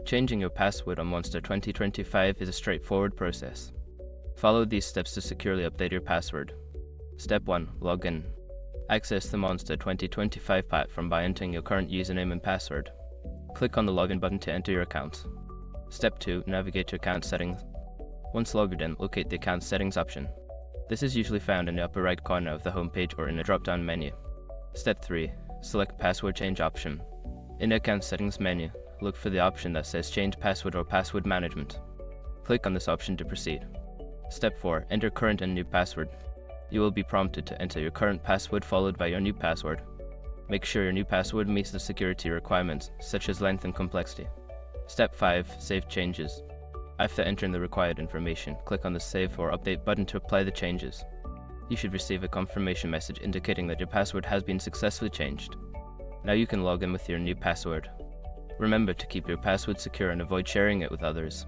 Changing your password on Monster 2025 is a straightforward process. Follow these steps to securely update your password. Step 1. Log in. Access the Monster 2025 platform by entering your current username and password. Click on the login button to enter your account. Step 2. Navigate to account settings. Once logged in, locate the account settings option. This is usually found in the upper right corner of the home page or in a drop-down menu. Step 3. Select password change option. In the account settings menu, look for the option that says change password or password management. Click on this option to proceed. Step 4. Enter current and new password. You will be prompted to enter your current password followed by your new password. Make sure your new password meets the security requirements, such as length and complexity. Step 5. Save changes. After entering the required information, click on the Save or Update button to apply the changes. You should receive a confirmation message indicating that your password has been successfully changed. Now you can log in with your new password. Remember to keep your password secure and avoid sharing it with others.